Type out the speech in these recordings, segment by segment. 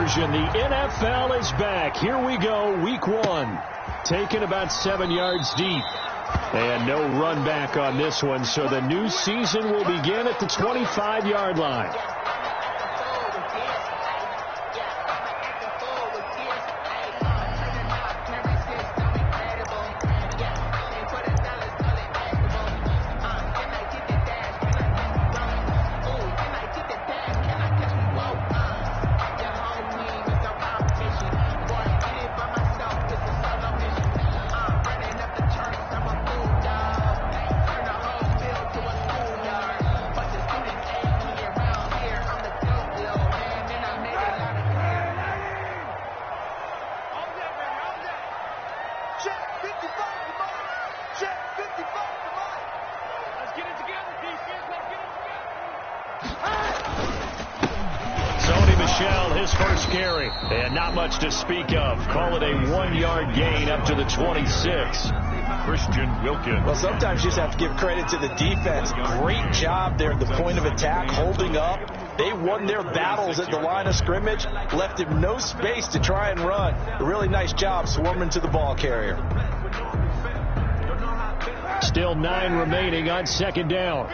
television, the NFL is back. Here we go, week 1. Taken about 7 yards deep. And no run back on this one, so the new season will begin at the 25-yard line. His first carry, and not much to speak of. Call it a 1-yard gain up to the 26. Christian Wilkins. Well, sometimes you just have to give credit to the defense. Great job there at the point of attack, holding up. They won their battles at the line of scrimmage, left him no space to try and run. A really nice job swarming to the ball carrier. Still 9 remaining on second down.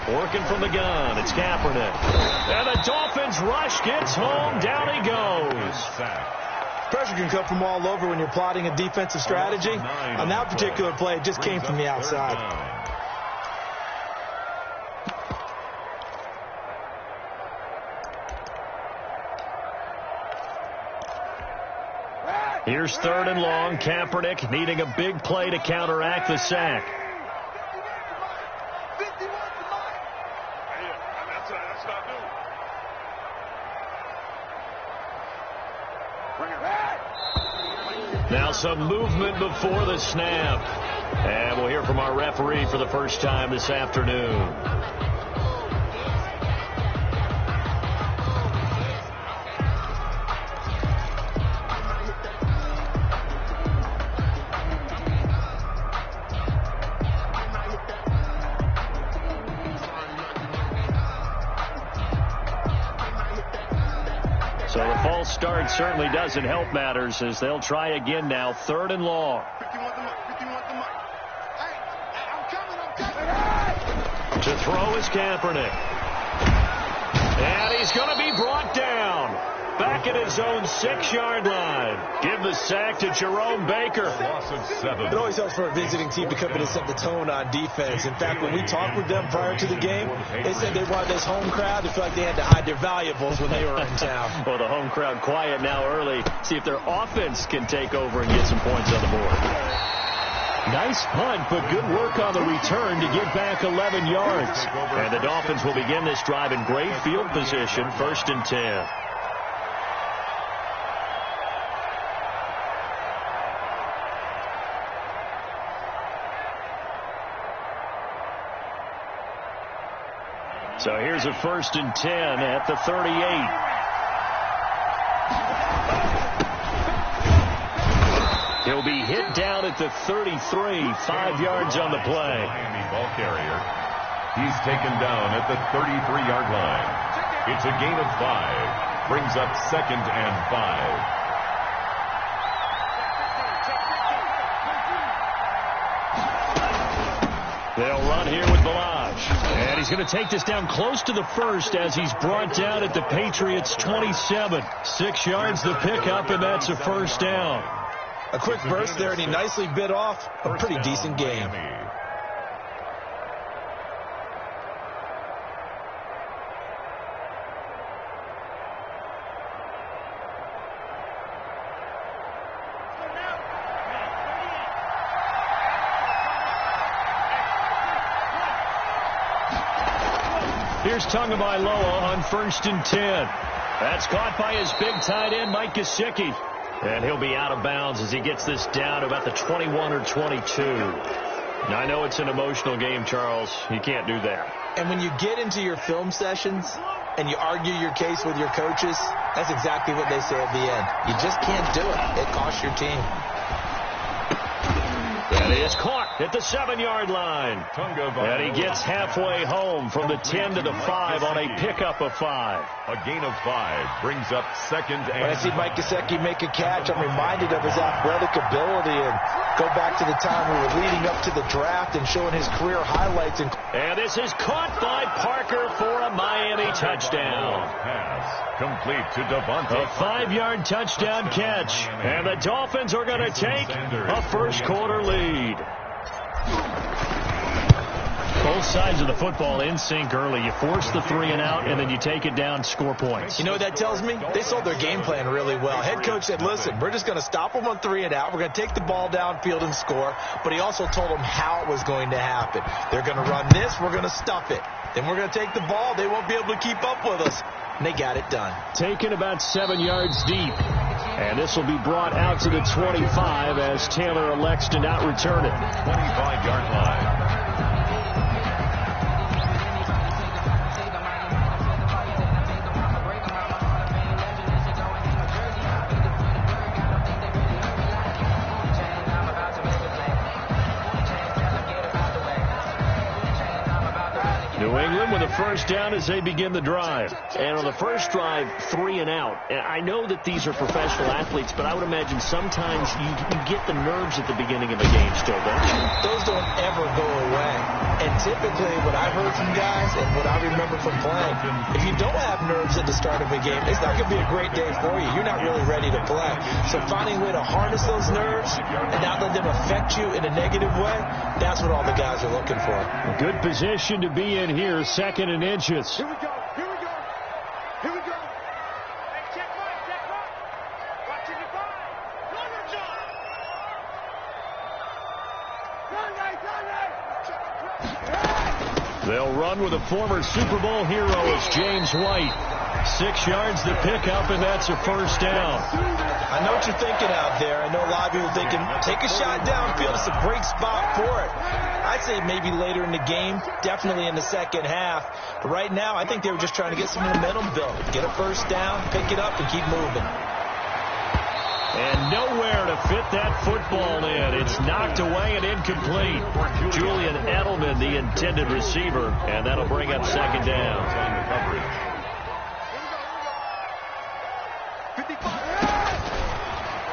Working from the gun, it's Kaepernick. And the Dolphins rush, gets home, down he goes. Pressure can come from all over when you're plotting a defensive strategy. On that particular play, it just came from the outside. Here's 3rd and long. Kaepernick needing a big play to counteract the sack. Now some movement before the snap. And we'll hear from our referee for the first time this afternoon. So the false start certainly doesn't help matters as they'll try again now. 3rd and long. To throw is Kaepernick. And he's going to be brought down. Back at his own 6-yard line. Give the sack to Jerome Baker. Loss of 7. It always helps for a visiting team to come in and set the tone on defense. In fact, when we talked with them prior to the game, they said they wanted this home crowd to feel like they had to hide their valuables when they were in town. Well, the home crowd quiet now early. See if their offense can take over and get some points on the board. Nice punt, but good work on the return to get back 11 yards. And the Dolphins will begin this drive in great field position, 1st and 10. So here's a 1st and 10 at the 38. He'll be hit down at the 33, 5 yards on the play. Miami ball carrier. He's taken down at the 33-yard line. It's a gain of 5. Brings up 2nd and 5. They'll run here with Balaj. And he's going to take this down close to the 1st as he's brought down at the Patriots' 27. 6 yards the pickup, and that's a 1st down. A quick burst there, and he nicely bit off a pretty decent game. Here's Tagovailoa on 1st and 10. That's caught by his big tight end, Mike Gesicki. And he'll be out of bounds as he gets this down to about the 21 or 22. Now, I know it's an emotional game, Charles. You can't do that. And when you get into your film sessions and you argue your case with your coaches, that's exactly what they say at the end. You just can't do it. It costs your team. And And he is caught at the 7-yard line. And he gets halfway home from the 10 to the 5 on a pickup of 5. A gain of 5 brings up second and... When I see Mike Gesicki make a catch, I'm reminded of his athletic ability and go back to the time we were leading up to the draft and showing his career highlights. And this is caught by Parker for a Miami touchdown. Pass complete to Devontae. A 5-yard touchdown catch. And the Dolphins are going to take a first-quarter lead. Both sides of the football in sync early. You force the 3 and out, and then you take it down, score points. You know what that tells me? They sold their game plan really well. Head coach said, listen, we're just going to stop them on 3 and out. We're going to take the ball downfield and score. But he also told them how it was going to happen. They're going to run this. We're going to stuff it. Then we're going to take the ball. They won't be able to keep up with us. And they got it done. Taken about 7 yards deep. And this will be brought out to the 25 as Taylor elects to not return it. 25-yard line. New England with a first down as they begin the drive. And on the first drive, 3 and out. And I know that these are professional athletes, but I would imagine sometimes you get the nerves at the beginning of a game still, don't you? Those don't ever go away. And typically what I've heard from guys and what I remember from playing, if you don't have nerves at the start of a game, it's not going to be a great day for you. You're not really ready to play. So finding a way to harness those nerves and not let them affect you in a negative way, that's what all the guys are looking for. A good position to be in here, 2nd and inches. Here we go. Here we go. Here we go. Hey, check right, check right. Watching the ball. Run it, John. Run right. They'll run with a former Super Bowl hero. It's James White. 6 yards to pick up, and that's a first down. I know what you're thinking out there. I know a lot of people thinking, take a shot downfield. It's a great spot for it. I'd say maybe later in the game, definitely in the second half. But right now, I think they were just trying to get some momentum built. Get a first down, pick it up, and keep moving. And nowhere to fit that football in. It's knocked away and incomplete. Julian Edelman, the intended receiver, and that'll bring up second down. On the coverage.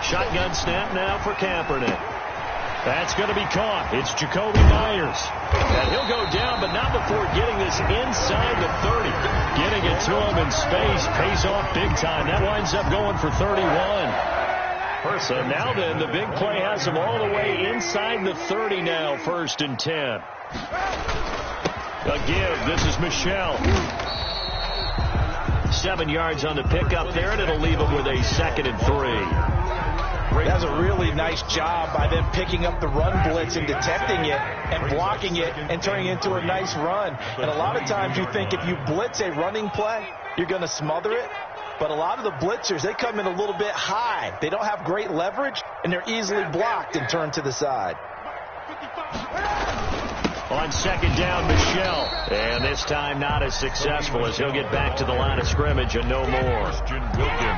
Shotgun snap now for Kaepernick. That's going to be caught. It's Jacoby Myers. And he'll go down, but not before getting this inside the 30. Getting it to him in space pays off big time. That winds up going for 31. So now then, the big play has him all the way inside the 30 now, 1st and 10. A give. This is Michelle. 7 yards on the pickup there, and it'll leave him with a 2nd and 3. That's a really nice job by them picking up the run blitz and detecting it and blocking it and turning it into a nice run. And a lot of times you think if you blitz a running play, you're going to smother it. But a lot of the blitzers, they come in a little bit high. They don't have great leverage, and they're easily blocked and turned to the side. On 2nd down, Michelle. And this time not as successful as he'll get back to the line of scrimmage and no more.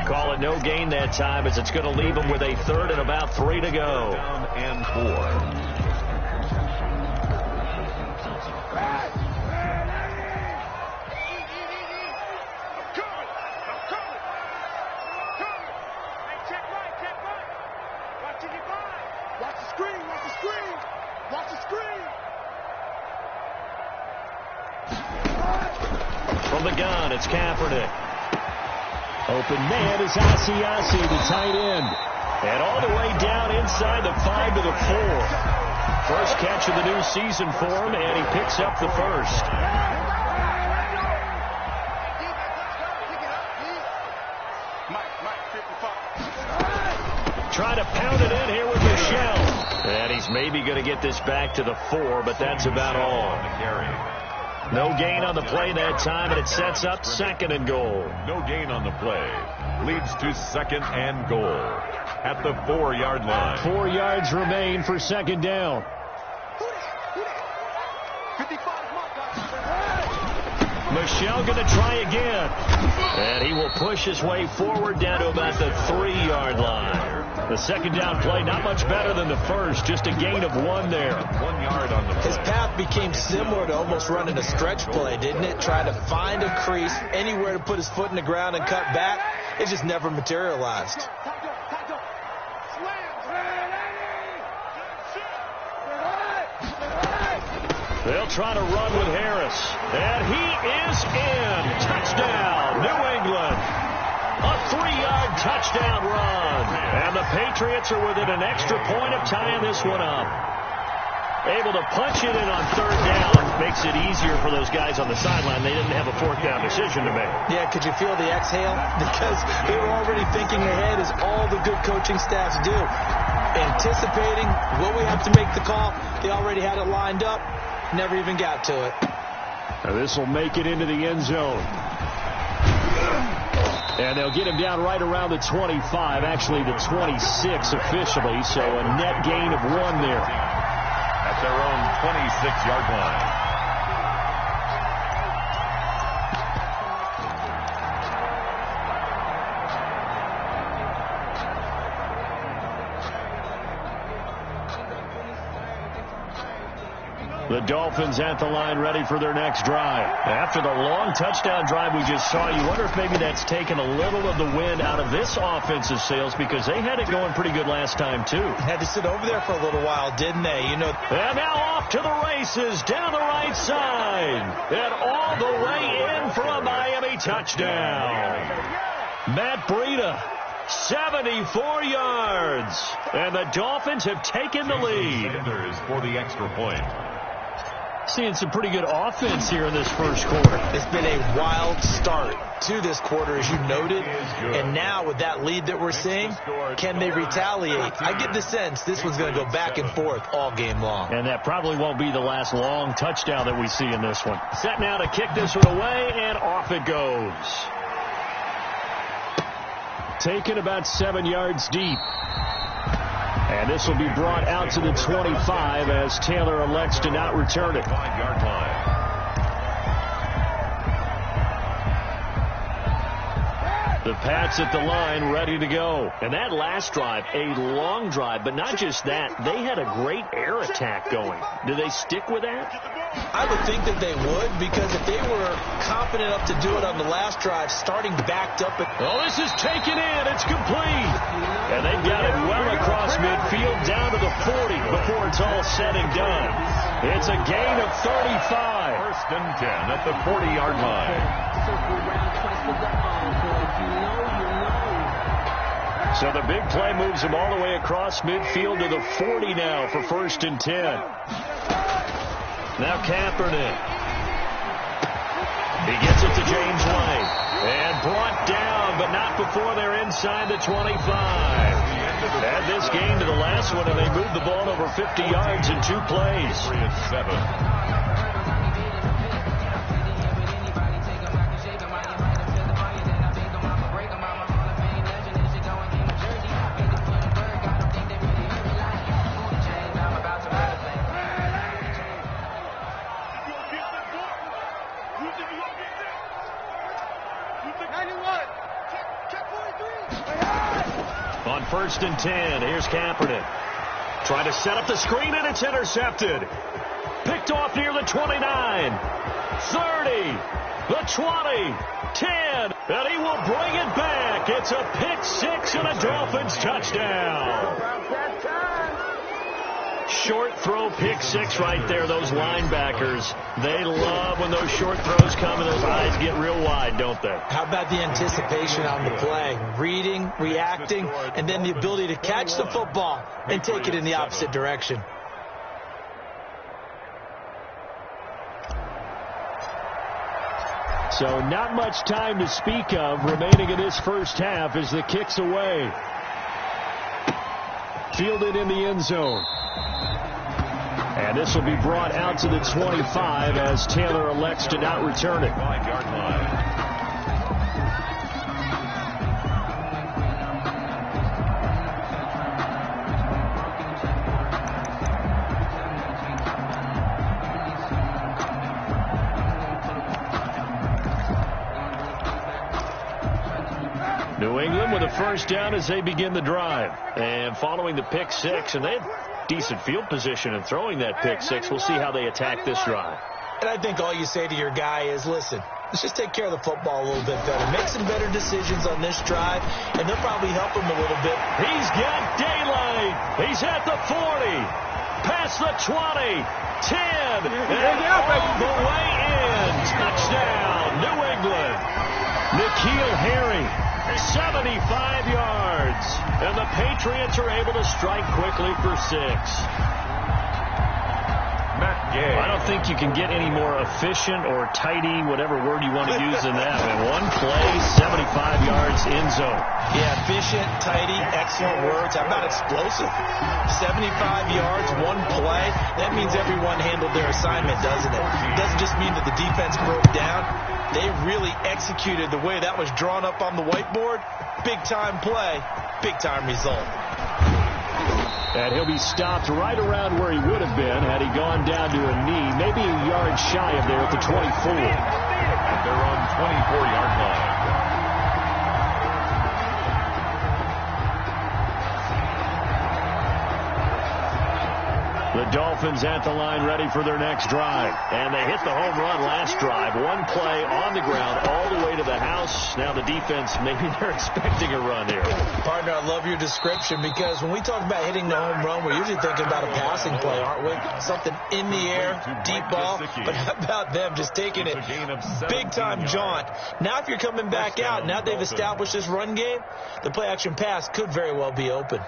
Call it no gain that time as it's going to leave him with a 3rd and about 3 to go. Down and 4. From the gun, it's Kaepernick. Open man is Asiasi, the tight end. And all the way down inside the 5 to the 4. First catch of the new season for him, and he picks up the first. Trying to pound it in here with Michelle. And he's maybe going to get this back to the 4, but that's about all. No gain on the play that time, and it sets up 2nd and goal. No gain on the play. Leads to 2nd and goal at the 4-yard line. 4 yards remain for 2nd down. Michelle going to try again. And he will push his way forward down to about the 3-yard line. The second down play, not much better than the first, just a gain of 1 there. 1 yard on the play. His path became similar to almost running a stretch play, didn't it? Trying to find a crease, anywhere to put his foot in the ground and cut back. It just never materialized. They'll try to run with Harris. And he is in. Touchdown, New England. A 3-yard touchdown run. And the Patriots are within an extra point of tying this one up. Able to punch it in on 3rd down. Makes it easier for those guys on the sideline. They didn't have a 4th down decision to make. Yeah, could you feel the exhale? Because they were already thinking ahead, as all the good coaching staffs do. Anticipating what we have to make the call. They already had it lined up. Never even got to it. Now this will make it into the end zone. And they'll get him down right around the 25, actually the 26 officially, so a net gain of 1 there. At their own 26-yard line. The Dolphins at the line, ready for their next drive. After the long touchdown drive we just saw, you wonder if maybe that's taken a little of the wind out of this offensive sails, because they had it going pretty good last time, too. Had to sit over there for a little while, didn't they? You know. And now off to the races, down the right side. And all the way in for a Miami touchdown. Matt Breida, 74 yards. And the Dolphins have taken the lead. Sanders for the extra point. Seeing some pretty good offense here in this first quarter. It's been a wild start to this quarter, as you noted. And now with that lead that we're seeing, can they retaliate? I get the sense this one's going to go back and forth all game long. And that probably won't be the last long touchdown that we see in this one. Set now to kick this one away, and off it goes. Taken about 7 yards deep. And this will be brought out to the 25 as Taylor elects to not return it. 5-yard line. The Pats at the line, ready to go. And that last drive, a long drive, but not just that. They had a great air attack going. Do they stick with that? I would think that they would, because if they were confident enough to do it on the last drive, starting backed up. Oh, this is taken in. It's complete. And they've got it well across midfield down to the 40 before it's all said and done. It's a gain of 35. 1st and 10 at the 40-yard line. So the big play moves them all the way across midfield to the 40 now for 1st and 10. Now Kaepernick. He gets it to James White. And brought down, but not before they're inside the 25. Add this game to the last one, and they moved the ball over 50 yards in 2 plays. 3 and 7. On 1st and 10, here's Kaepernick. Trying to set up the screen, and it's intercepted. Picked off near the 29, 30, the 20, 10, and he will bring it back. It's a pick 6 and a Dolphins touchdown. Short throw, pick 6 right there. Those linebackers, they love when those short throws come and those eyes get real wide, don't they? How about the anticipation on the play? Reading, reacting, and then the ability to catch the football and take it in the opposite direction. So not much time to speak of remaining in this first half as the kick's away. Fielded in the end zone. And this will be brought out to the 25 as Taylor elects to not return it. 5-yard line. New England with a first down as they begin the drive. And following the pick six, and they have decent field position in throwing that pick six. We'll see how they attack this drive. And I think all you say to your guy is, listen, let's just take care of the football a little bit better. Make some better decisions on this drive, and they'll probably help him a little bit. He's got daylight. He's at the 40, past the 20, 10, and all the way in. Touchdown, New England. N'Keal Harry, 75 yards. And the Patriots are able to strike quickly for 6. I don't think you can get any more efficient or tidy, whatever word you want to use in that. And one play, 75 yards in zone. Yeah, efficient, tidy, excellent words. How about explosive? 75 yards, one play. That means everyone handled their assignment, doesn't it? It doesn't just mean that the defense broke down. They really executed the way that was drawn up on the whiteboard. Big-time play, big-time result. And he'll be stopped right around where he would have been had he gone down to a knee, maybe a yard shy of there at the 24. And they're on 24-yard line. The Dolphins at the line ready for their next drive. And they hit the home run last drive. One play on the ground all the way to the house. Now the defense, maybe they're expecting a run here. Partner, I love your description because when we talk about hitting the home run, we're usually thinking about a passing play, aren't we? Something in the air, deep ball. But how about them just taking it big-time jaunt? Now if you're coming back out, now they've established this run game, the play-action pass could very well be open.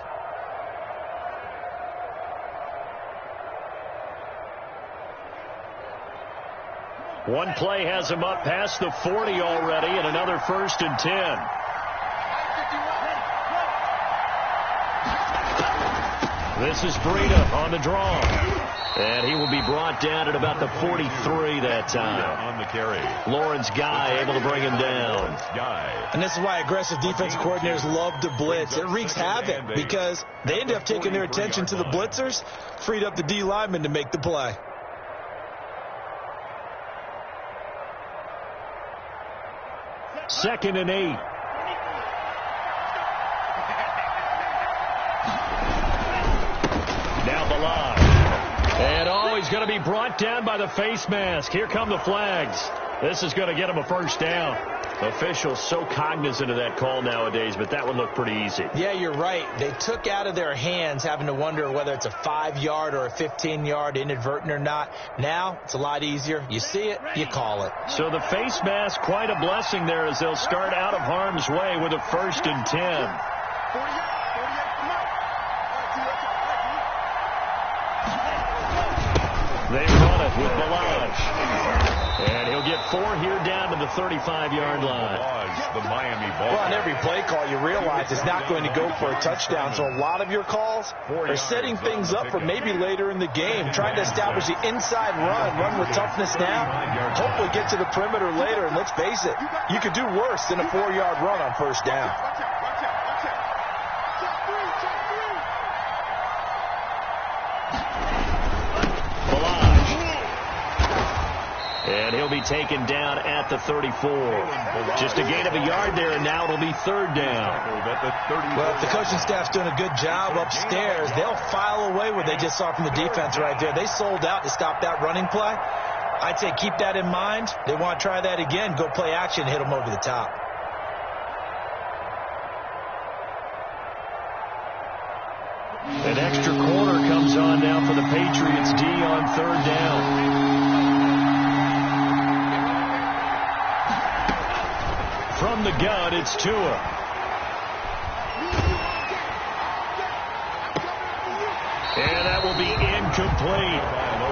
One play has him up past the 40 already, and another 1st and 10. This is Breida on the draw. And he will be brought down at about the 43 that time. On the carry. Lawrence Guy able to bring him down. And this is why aggressive defensive coordinators love to blitz. It wreaks havoc because they end up taking their attention to the blitzers, freed up the D lineman to make the play. Second and 8. Now Balaj. And he's going to be brought down by the face mask. Here come the flags. This is going to get him a first down. Officials so cognizant of that call nowadays, but that would look pretty easy. Yeah, you're right. They took out of their hands having to wonder whether it's a 5-yard or a 15-yard inadvertent or not. Now it's a lot easier. You see it, you call it. So the face mask, quite a blessing there as they'll start out of harm's way with a 1st and 10. They run it with Balaj. And he'll get 4 here down to the 35-yard line. The Miami ball. Well, on every play call, you realize it's not going to go for a touchdown. So a lot of your calls are setting things up for maybe later in the game, trying to establish the inside run with toughness now, hopefully get to the perimeter later. And let's face it, you could do worse than a 4-yard run on first down. And he'll be taken down at the 34. Just a gain of a yard there, and now it'll be 3rd down. Well, if the coaching staff's doing a good job upstairs, they'll file away what they just saw from the defense right there. They sold out to stop that running play. I'd say keep that in mind. They want to try that again, go play action, hit them over the top. An extra corner comes on now for the Patriots D on 3rd down. From the gun, it's Tua. And that will be incomplete.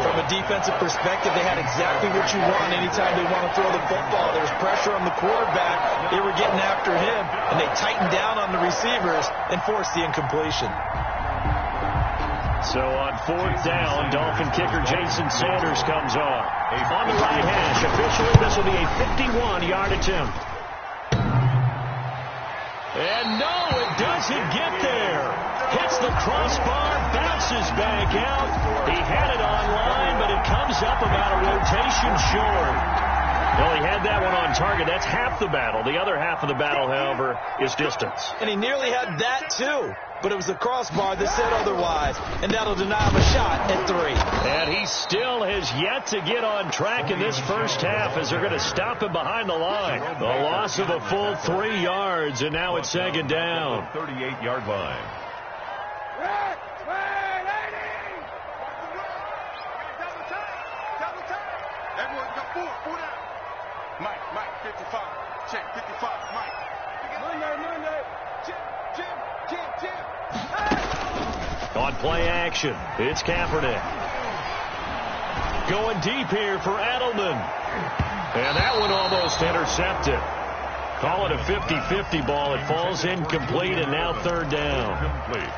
From a defensive perspective, they had exactly what you want anytime they want to throw the football. There was pressure on the quarterback. They were getting after him, and they tightened down on the receivers and forced the incompletion. So on 4th down, Dolphin kicker Jason Sanders comes on. On the right hash, officially this will be a 51-yard attempt. And no, it doesn't get there. Hits the crossbar, bounces back out. He had it on line, but it comes up about a rotation short. Well, he had that one on target. That's half the battle. The other half of the battle, however, is distance. And he nearly had that, too. But it was the crossbar that said otherwise. And that'll deny him a shot at 3. And he still has yet to get on track in this first half as they're going to stop him behind the line. The loss of a full 3 yards, and now it's second down. 38-yard line. Everyone go forward out. Mike, 55. Check, 55, Mike. Monday. Jim. On play action, it's Kaepernick. Going deep here for Edelman. And that one almost intercepted. Call it a 50-50 ball. It falls incomplete, and now third down. Complete.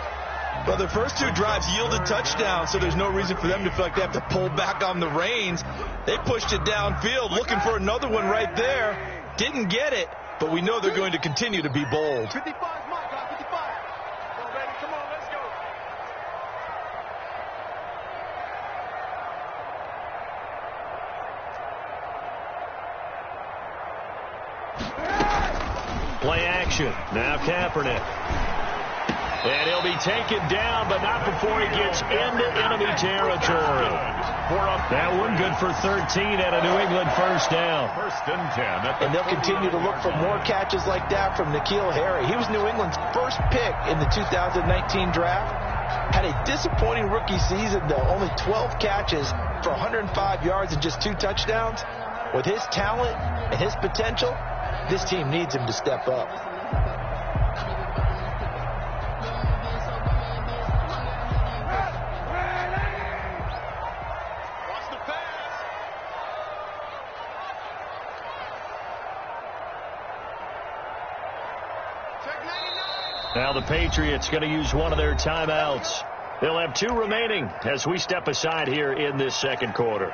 Well, their first 2 drives yielded touchdowns, so there's no reason for them to feel like they have to pull back on the reins. They pushed it downfield, looking for another one right there. Didn't get it, but we know they're going to continue to be bold. 55 is Mike, 55. Come on, baby, come on, let's go. Play action. Now Kaepernick. And he'll be taken down, but not before he gets into enemy territory. That one good for 13 at a New England first down. First and 10. And they'll continue to look for more catches like that from N'Keal Harry. He was New England's first pick in the 2019 draft. Had a disappointing rookie season, though. Only 12 catches for 105 yards and just 2 touchdowns. With his talent and his potential, this team needs him to step up. Now the Patriots going to use one of their timeouts. They'll have 2 remaining as we step aside here in this second quarter.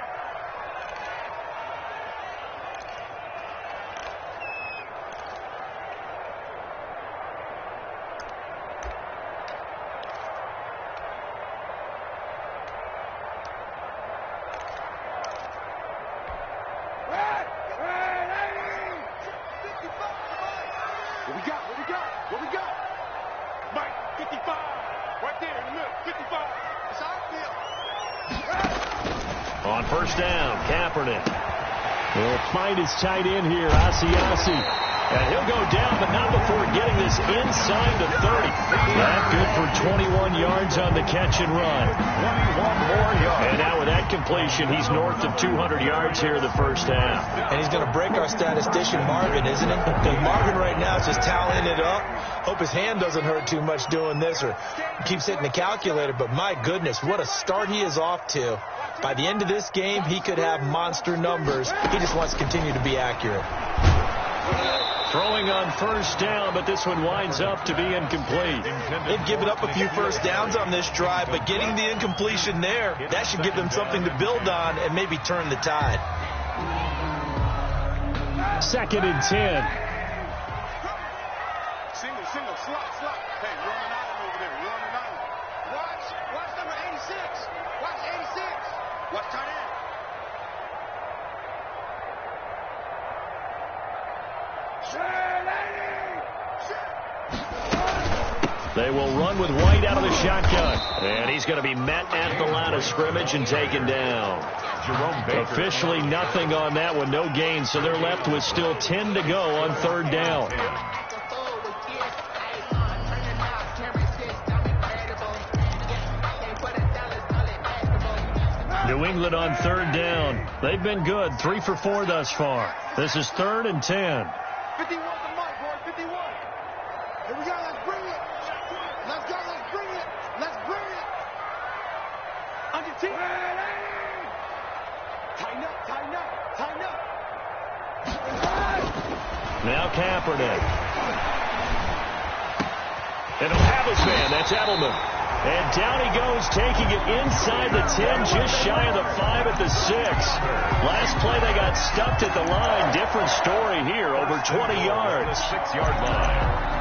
What we got? Mike, 55. Right there in the middle, 55. It's outfield. On first down, Kaepernick. He'll find his tight end here, Asiasi. And he'll go down, but not before getting this inside the 30. That good for 21 yards on the catch and run. 21 more yards. And now with that completion, he's north of 200 yards here in the first half. And he's going to break our statistician, Marvin, isn't he? Marvin right now is just tallying it up. Hope his hand doesn't hurt too much doing this or keeps hitting the calculator. But my goodness, what a start he is off to. By the end of this game, he could have monster numbers. He just wants to continue to be accurate. Throwing on first down, but this one winds up to be incomplete. They've given up a few first downs on this drive, but getting the incompletion there, that should give them something to build on and maybe turn the tide. Second and 10. Single, slot. Hey, we're on an island over there. We're on an island. Watch number 86. Watch 86. Watch tight end. They will run with White out of the shotgun. And he's going to be met at the line of scrimmage and taken down. Officially nothing on that one, no gain. So they're left with still 10 to go on third down. New England on third down. They've been good, 3 for 4 thus far. This is 3rd and 10. 51 to Mike, boy, 51. Here we go, let's bring it. Let's go, let's bring it. Let's bring it. Under T. Tighten up. Now Kaepernick. And he'll have his man, that's Edelman. And down he goes, taking it inside the 10, just shy of the 5 at the 6. Last play, they got stuffed at the line. Different story here, over 20 yards. 6-yard line.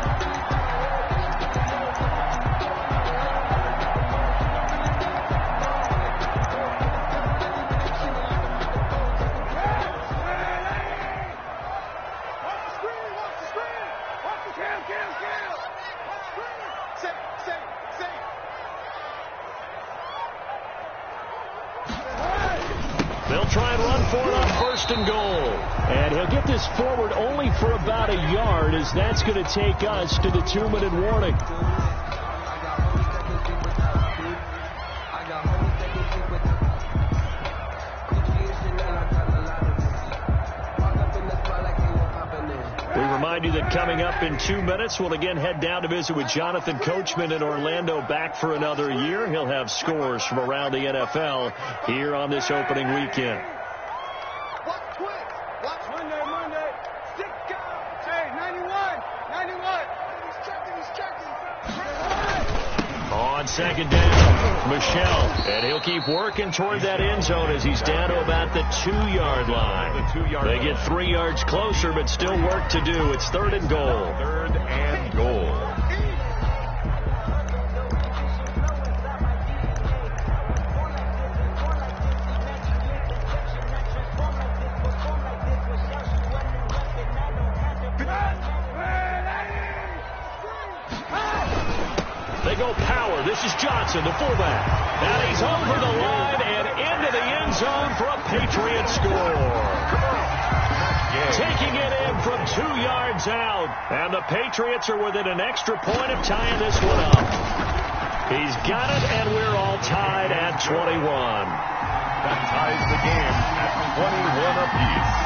for it on 1st and goal. And he'll get this forward only for about a yard, as that's going to take us to the 2-minute warning. We remind you that coming up in 2 minutes, we'll again head down to visit with Jonathan Coachman in Orlando, back for another year. He'll have scores from around the NFL here on this opening weekend. Monday. Stick out. Hey, 91. He's checking. On 2nd down, Michelle. And he'll keep working toward that end zone as he's down to about the 2-yard line. They get 3 yards closer, but still work to do. It's 3rd and goal. 3rd and goal. They go power. This is Johnson, the fullback. And he's over the line and into the end zone for a Patriot score. Taking it in from 2 yards out. And the Patriots are within an extra point of tying this one up. He's got it, and we're all tied at 21. That ties the game at 21 apiece.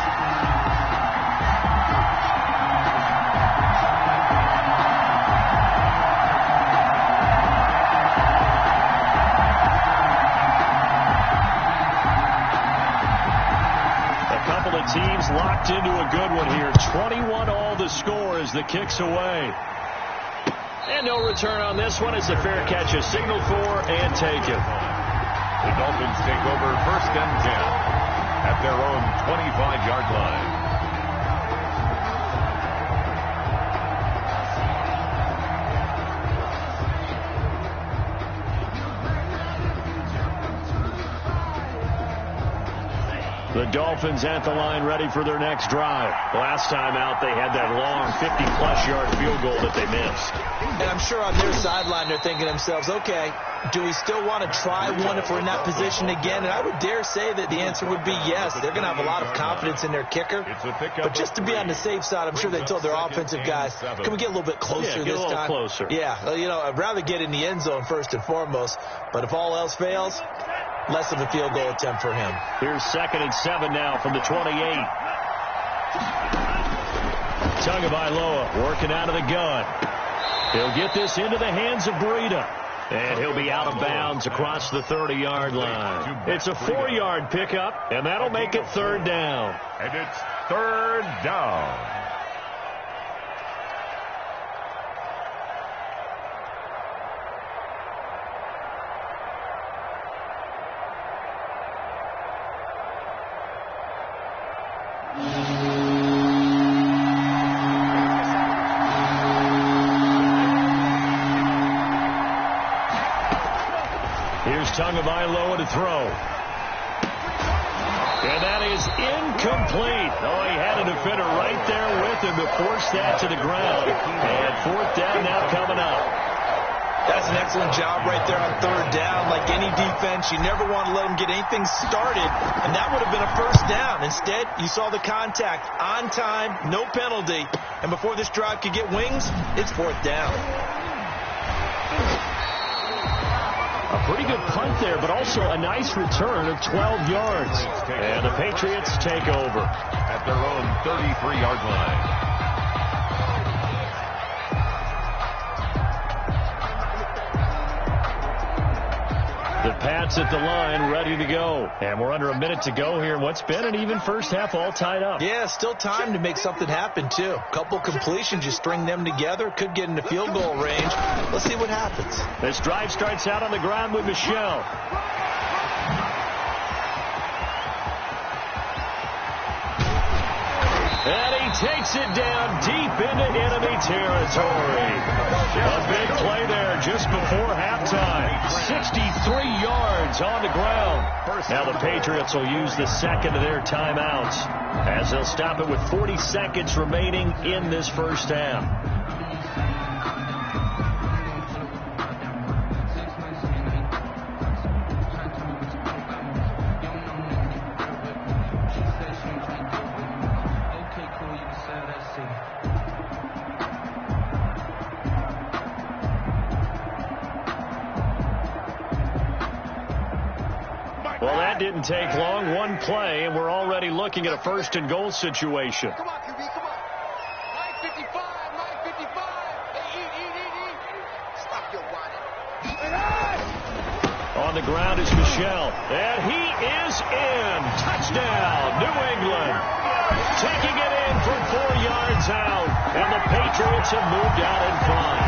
Teams locked into a good one here. 21 all the score as the kick's away. And no return on this one as the fair catch is signaled for and taken. The Dolphins take over 1st and 10 at their own 25-yard line. The Dolphins at the line ready for their next drive. Last time out, they had that long 50-plus yard field goal that they missed. And I'm sure on their sideline they're thinking to themselves, okay, do we still want to try one if we're in that position again? And I would dare say that the answer would be yes. They're going to have a lot of confidence in their kicker. But just to be on the safe side, I'm sure they told their offensive guys, can we get a little bit closer this time? Closer. Yeah, well, I'd rather get in the end zone first and foremost. But if all else fails, less of a field goal attempt for him. Here's 2nd and 7 now from the 28. Tagovailoa working out of the gun. He'll get this into the hands of Breida. And he'll be out of bounds across the 30-yard line. It's a 4-yard pickup, and that'll make it 3rd down. And it's 3rd down. Tagovailoa to throw. And that is incomplete. Oh, he had a defender right there with him to force that to the ground. And 4th down now coming up. That's an excellent job right there on 3rd down. Like any defense, you never want to let them get anything started. And that would have been a 1st down. Instead, you saw the contact on time, no penalty. And before this drive could get wings, it's 4th down. A pretty good punt there, but also a nice return of 12 yards. And the Patriots take over at their own 33-yard line. The Pats at the line ready to go. And we're under a minute to go here in what's been an even first half, all tied up. Yeah, still time to make something happen, too. Couple completions, you string them together, could get into field goal range. Let's see what happens. This drive starts out on the ground with Michelle. And he takes it down deep into enemy territory. A big play there just before halftime. 63 yards on the ground. Now the Patriots will use the second of their timeouts as they'll stop it with 40 seconds remaining in this first half. that didn't take long. One play, and we're already looking at a first-and-goal situation. Come on, QB, come on. 9:55, 9:55. Hey, eat. Stop your whining. On the ground is Michel, and he is in. Touchdown, New England. Taking it in from 4 yards out, and the Patriots have moved out in front.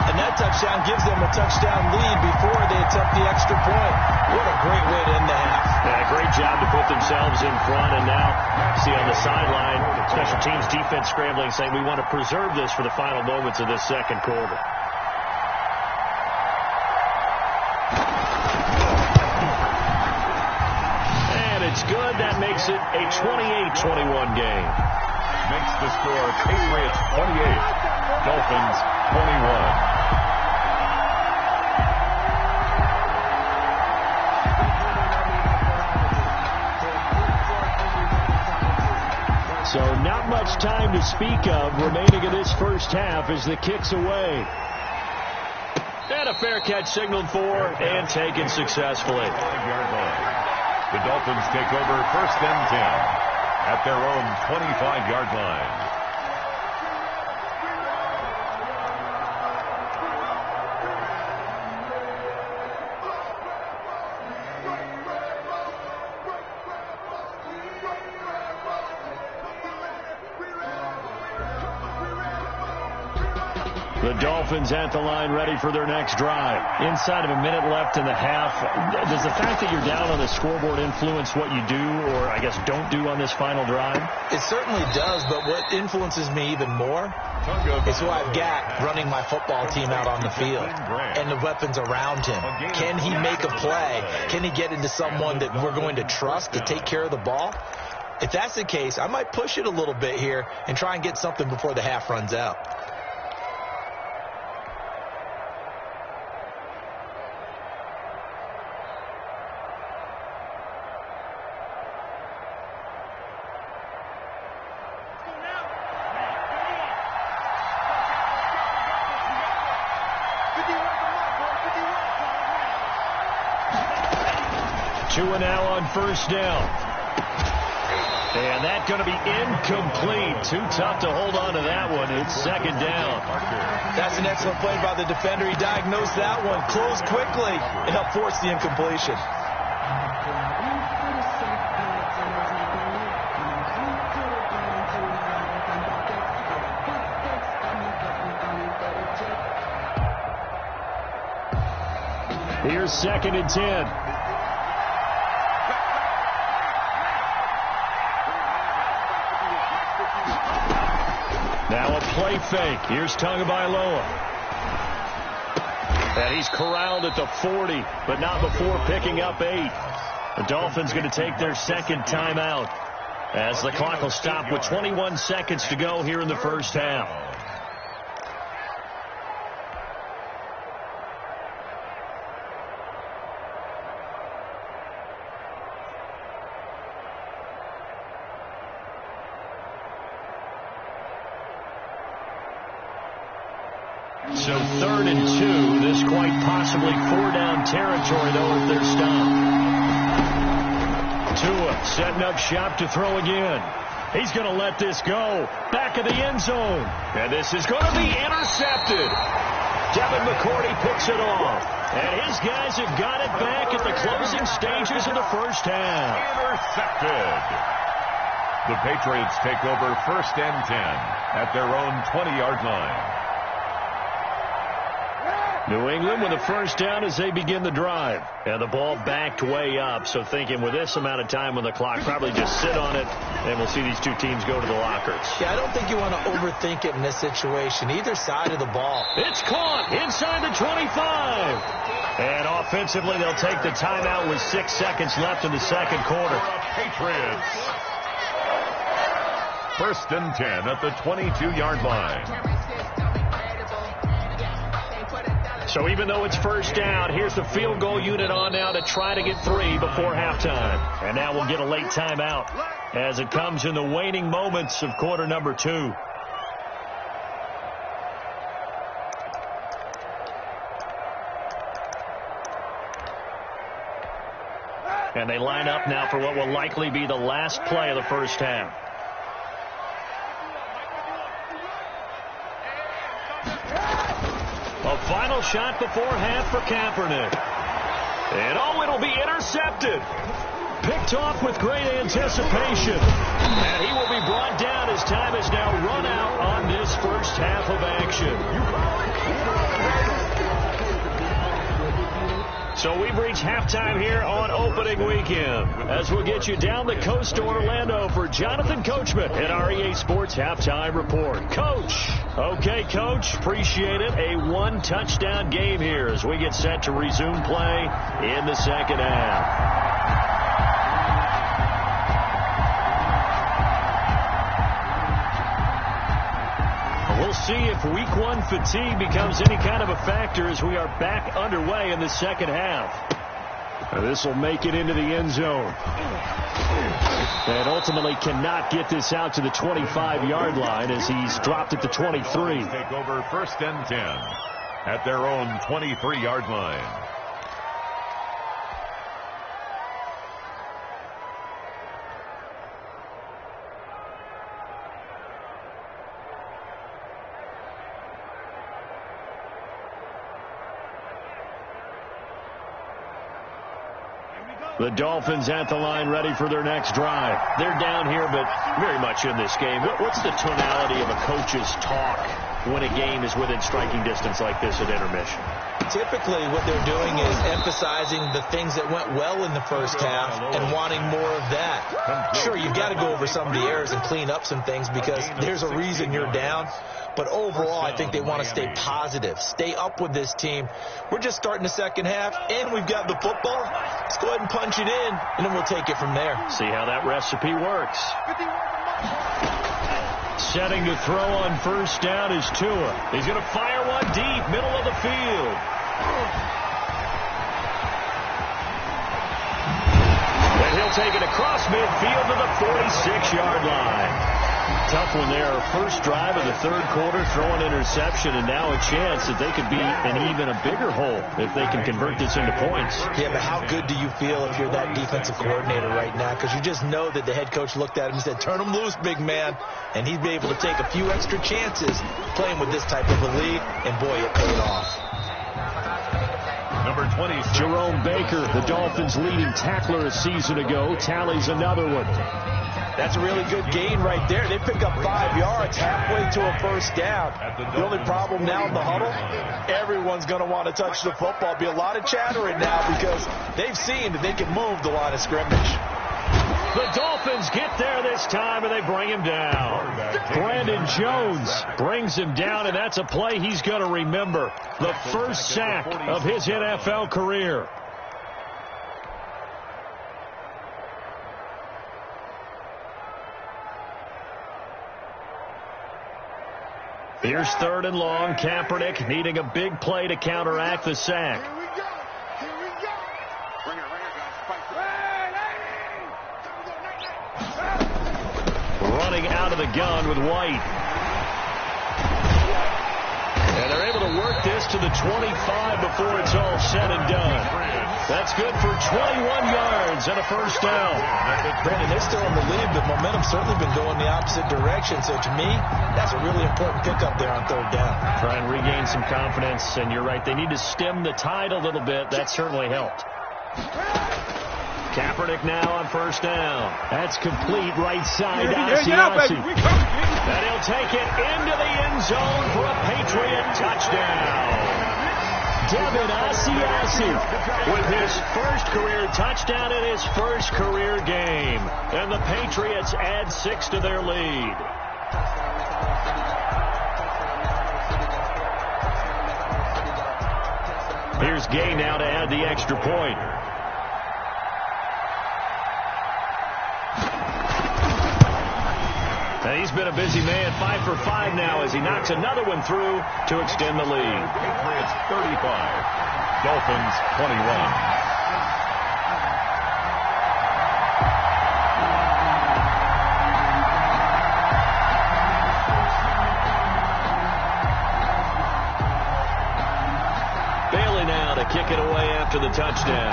And that touchdown gives them a touchdown lead before they attempt the extra point. What a great way to end the half. Yeah, great job to put themselves in front, and now see on the sideline, special teams defense scrambling, saying we want to preserve this for the final moments of this second quarter. And it's good. That makes it a 28-21 game. Makes the score Patriots 28, Dolphins 21. So not much time to speak of remaining in this first half as the kick's away. And a fair catch signaled for and taken successfully. The Dolphins take over first and 10 at their own 25-yard line. The Dolphins at the line ready for their next drive. Inside of a minute left in the half. Does the fact that you're down on the scoreboard influence what you do or, I guess, don't do on this final drive? It certainly does, but what influences me even more is who I've got running my football team out on the field and the weapons around him. Can he make a play? Can he get into someone that we're going to trust to take care of the ball? If that's the case, I might push it a little bit here and try and get something before the half runs out. Two and now on first down. And that's going to be incomplete. Too tough to hold on to that one. It's second down. That's an excellent play by the defender. He diagnosed that one, closed quickly, and helped force the incompletion. Here's second and 10. Now a play fake. Here's Tagovailoa. And he's corralled at the 40, but not before picking up 8. The Dolphins going to take their second timeout as the clock will stop with 21 seconds to go here in the first half. So third and 2. This quite possibly 4-down territory, though, if they're stopped. Tua setting up shop to throw again. He's going to let this go. Back of the end zone. And this is going to be intercepted. Devin McCourty picks it off. And his guys have got it back at the closing stages of the first half. Intercepted. The Patriots take over first and 10 at their own 20-yard line. New England with a first down as they begin the drive. And the ball backed way up. So thinking with this amount of time on the clock, probably just sit on it, and we'll see these two teams go to the lockers. Yeah, I don't think you want to overthink it in this situation. Either side of the ball. It's caught inside the 25. And offensively, they'll take the timeout with 6 seconds left in the second quarter. Patriots. First and 10 at the 22-yard line. So even though it's first down, here's the field goal unit on now to try to get 3 before halftime. And now we'll get a late timeout as it comes in the waning moments of quarter number 2. And they line up now for what will likely be the last play of the first half. A final shot before half for Kaepernick. And it'll be intercepted. Picked off with great anticipation. And he will be brought down as time has now run out on this first half of action. So we've reached halftime here on opening weekend, as we'll get you down the coast to Orlando for Jonathan Coachman at our EA Sports Halftime Report. Coach. Okay, Coach. Appreciate it. A one-touchdown game here as we get set to resume play in the second half. We'll see if week one fatigue becomes any kind of a factor as we are back underway in the second half. This will make it into the end zone. And ultimately cannot get this out to the 25-yard line as he's dropped at the 23. Take over first and 10 at their own 23-yard line. The Dolphins at the line, ready for their next drive. They're down here, but very much in this game. What's the tonality of a coach's talk when a game is within striking distance like this at intermission? Typically, what they're doing is emphasizing the things that went well in the first half and wanting more of that. Sure, you've got to go over some of the errors and clean up some things because there's a reason you're down. But overall, I think they want to stay positive, stay up with this team. We're just starting the second half, and we've got the football. Let's go ahead and punch it in, and then we'll take it from there. See how that recipe works. Setting to throw on first down is Tua. He's going to fire one deep, middle of the field. And he'll take it across midfield to the 46-yard line. Tough one there. First drive of the third quarter, throw an interception, and now a chance that they could be in even a bigger hole if they can convert this into points. Yeah, but how good do you feel if you're that defensive coordinator right now? Because you just know that the head coach looked at him and said, turn him loose, big man. And he'd be able to take a few extra chances playing with this type of a lead, and boy, it paid off. Number 20, Jerome Baker, the Dolphins' leading tackler a season ago, tallies another one. That's a really good gain right there. They pick up 5 yards halfway to a first down. The only problem now in the huddle, everyone's going to want to touch the football. Be a lot of chattering now because they've seen that they can move the line of scrimmage. The Dolphins get there this time, and they bring him down. Brandon Jones brings him down, and that's a play he's going to remember. The first sack of his NFL career. Here's third and long. Kaepernick needing a big play to counteract the sack. Here we go. Here we go. Bring it, guys. Fight. Running out of the gun with White. And they're able to work this to the 25 before it's all said and done. That's good for 21 yards and a first down. Brandon, they're still in the lead, but momentum's certainly been going the opposite direction. So to me, that's a really important pickup there on third down. Try and regain some confidence, and you're right. They need to stem the tide a little bit. That certainly helped. Kaepernick now on first down. That's complete right side to Asiasi. And he'll take it into the end zone for a Patriot touchdown. Devin Asiasi with his first career touchdown in his first career game. And the Patriots add 6 to their lead. Here's Gay now to add the extra point. And he's been a busy man, 5 for 5 now as he knocks another one through to extend the lead. Patriots 35, Dolphins 21. Bailey now to kick it away after the touchdown.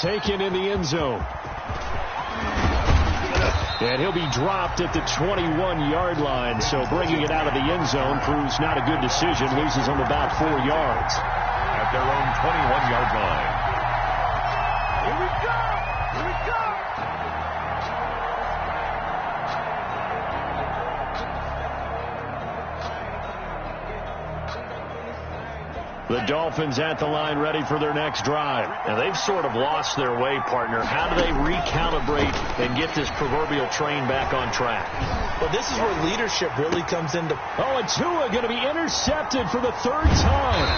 taken in the end zone. And he'll be dropped at the 21-yard line. So bringing it out of the end zone proves not a good decision. Loses him about 4 yards. At their own 21-yard line. Here we go! Here we go! The Dolphins at the line ready for their next drive. And they've sort of lost their way, partner. How do they recalibrate and get this proverbial train back on track? Well, this is where leadership really comes into... Oh, and Tua going to be intercepted for the 3rd time.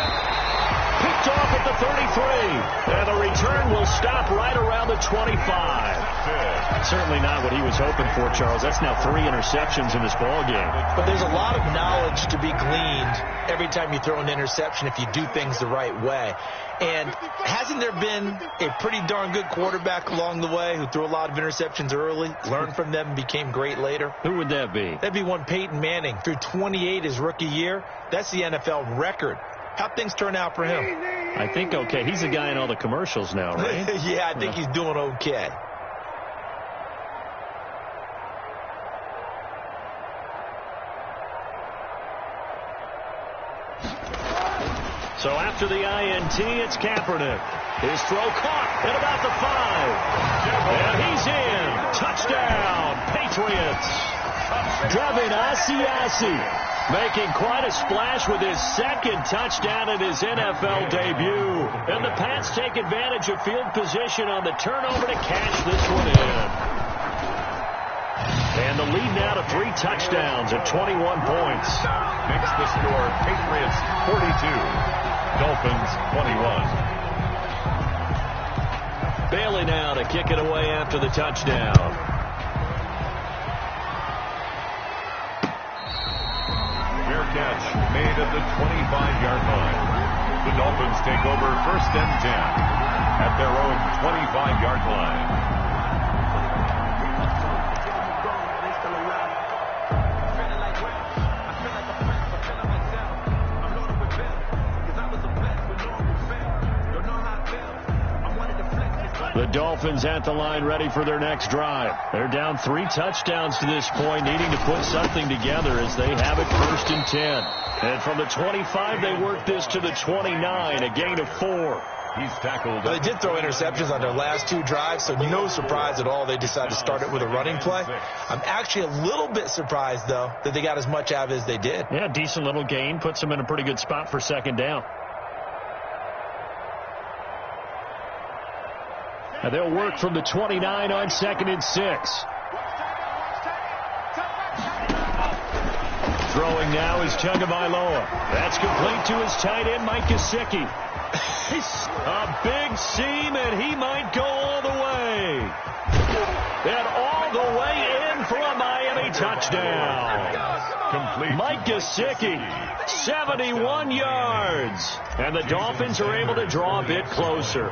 Picked off at the 33. And the return will stop right around the 25. Certainly not what he was hoping for, Charles. That's now 3 interceptions in this ball game. But there's a lot of knowledge to be gleaned every time you throw an interception if you do things the right way. And hasn't there been a pretty darn good quarterback along the way who threw a lot of interceptions early, learned from them, and became great later? Who would that be? That'd be one Peyton Manning. Threw 28 his rookie year. That's the NFL record. How'd things turn out for him? I think okay. He's the guy in all the commercials now, right? Yeah, I think he's doing okay. So after the INT, it's Kaepernick. His throw caught at about the 5. And he's in. Touchdown, Patriots. Devin Asiasi making quite a splash with his 2nd touchdown in his NFL debut. And the Pats take advantage of field position on the turnover to cash this one in. And the lead now to 3 touchdowns at 21 points. Makes the score Patriots 42, Dolphins 21. Bailey now to kick it away after the touchdown. Fair catch made at the 25-yard line. The Dolphins take over 1st and 10 at their own 25-yard line. The Dolphins at the line ready for their next drive. They're down 3 touchdowns to this point, needing to put something together as they have it 1st and 10. And from the 25, they work this to the 29, a gain of 4. He's tackled. Well, they did throw interceptions on their last 2 drives, so no surprise at all they decided to start it with a running play. I'm actually a little bit surprised, though, that they got as much out of it as they did. Yeah, decent little gain. Puts them in a pretty good spot for 2nd down. And they'll work from the 29 on 2nd and 6. Throwing now is Tagovailoa. That's complete to his tight end, Mike Gesicki. A big seam, and he might go all the way. And all the way in for a Miami touchdown. Complete. Mike Gesicki, 71 yards. And the Dolphins are able to draw a bit closer.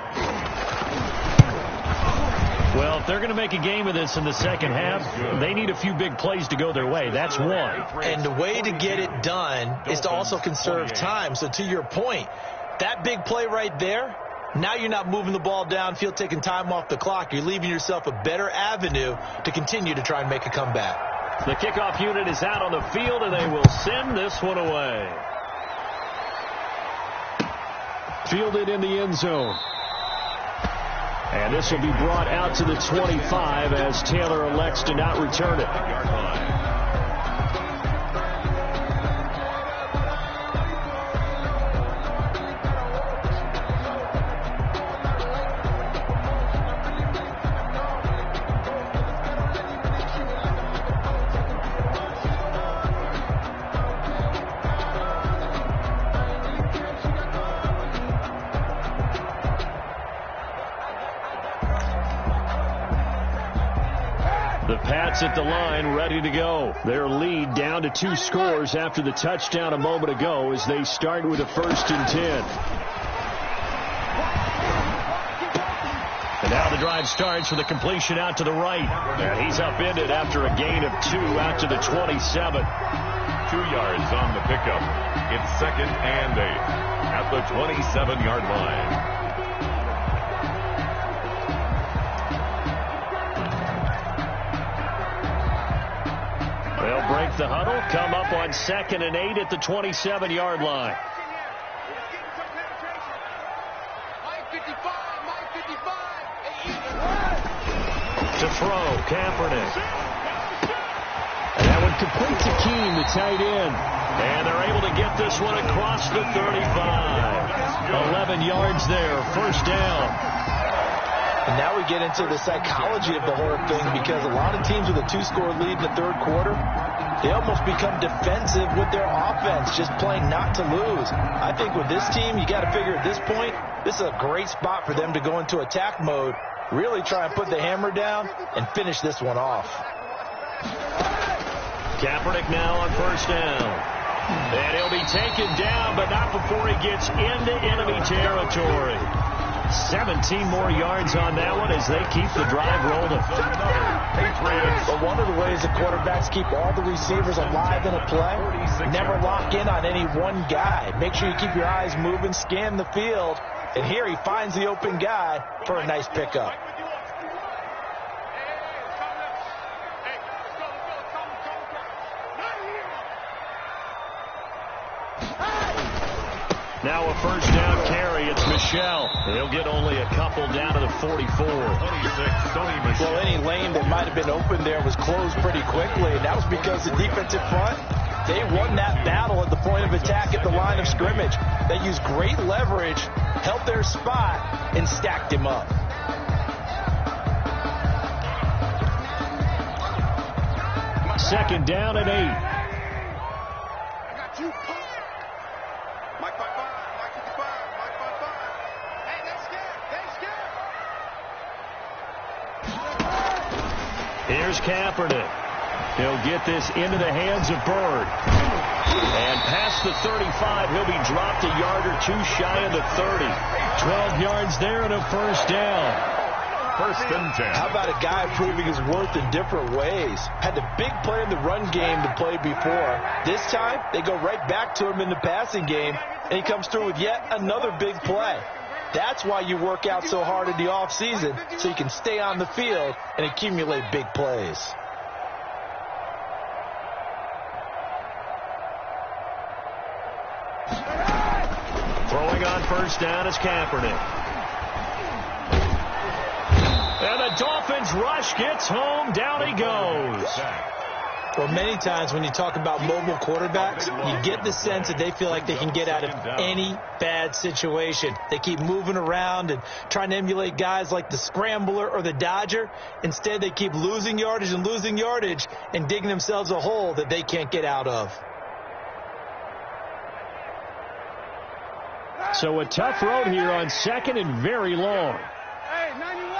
Well, if they're going to make a game of this in the 2nd half, they need a few big plays to go their way. That's one. And the way to get it done is to also conserve time. So to your point, that big play right there, now you're not moving the ball downfield, taking time off the clock. You're leaving yourself a better avenue to continue to try and make a comeback. The kickoff unit is out on the field, and they will send this one away. Fielded in the end zone. And this will be brought out to the 25 as Taylor elects to not return it. The Pats at the line ready to go. Their lead down to 2 scores after the touchdown a moment ago as they start with a 1st and 10. And now the drive starts with a completion out to the right. And he's upended after a gain of 2 out to the 27. 2 yards on the pickup. It's 2nd and 8 at the 27-yard line. off the huddle, come up on 2nd and 8 at the 27-yard line. To throw, Kaepernick. And that one complete to Keene, the tight end. And they're able to get this one across the 35. 11 yards there, first down. And now we get into the psychology of the whole thing, because a lot of teams with a 2-score lead in the third quarter, they almost become defensive with their offense, just playing not to lose. I think with this team, you got to figure at this point, this is a great spot for them to go into attack mode, really try and put the hammer down and finish this one off. Kaepernick now on first down. And he'll be taken down, but not before he gets into enemy territory. 17 more yards on that one as they keep the drive rolling. But one of the ways the quarterbacks keep all the receivers alive in a play, never lock in on any one guy. Make sure you keep your eyes moving, scan the field, and here he finds the open guy for a nice pickup. Now a first down carry. It's Michel. He'll get only a couple down to the 44. Well, any lane that might have been open there was closed pretty quickly, and that was because the defensive front, they won that battle at the point of attack at the line of scrimmage. They used great leverage, held their spot, and stacked him up. Second down and 8. Here's Kaepernick. He'll get this into the hands of Bird. And past the 35, he'll be dropped a yard or two shy of the 30. 12 yards there and a first down. First and 10. How about a guy proving his worth in different ways? Had the big play in the run game to play before. This time, they go right back to him in the passing game, and he comes through with yet another big play. That's why you work out so hard in the offseason, so you can stay on the field and accumulate big plays. Throwing on first down is Kaepernick. And the Dolphins rush gets home. Down he goes. Well, many times when you talk about mobile quarterbacks, you get the sense that they feel like they can get out of any bad situation. They keep moving around and trying to emulate guys like the Scrambler or the Dodger. Instead, they keep losing yardage and digging themselves a hole that they can't get out of. So a tough road here on second and very long. Hey, 91.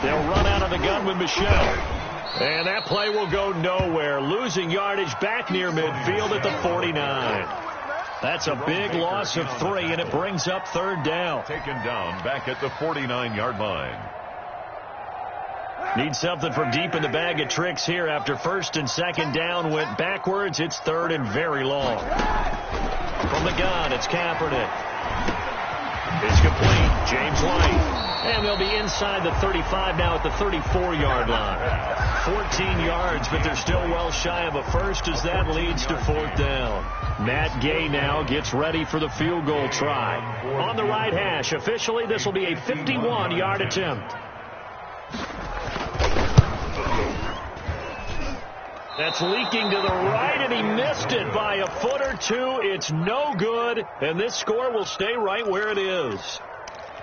They'll run out of the gun with Michel. And that play will go nowhere. Losing yardage back near midfield at the 49. That's a big loss of 3, and it brings up third down. Taken down back at the 49-yard line. Need something from deep in the bag of tricks here after first and second down went backwards. It's third and very long. From the gun, it's Kaepernick. It's complete. James White. And they'll be inside the 35 now at the 34-yard line. 14 yards, but they're still well shy of a first as that leads to fourth down. Matt Gay now gets ready for the field goal try. On the right hash, officially this will be a 51-yard attempt. That's leaking to the right, and he missed it by a foot or two. It's no good, and this score will stay right where it is.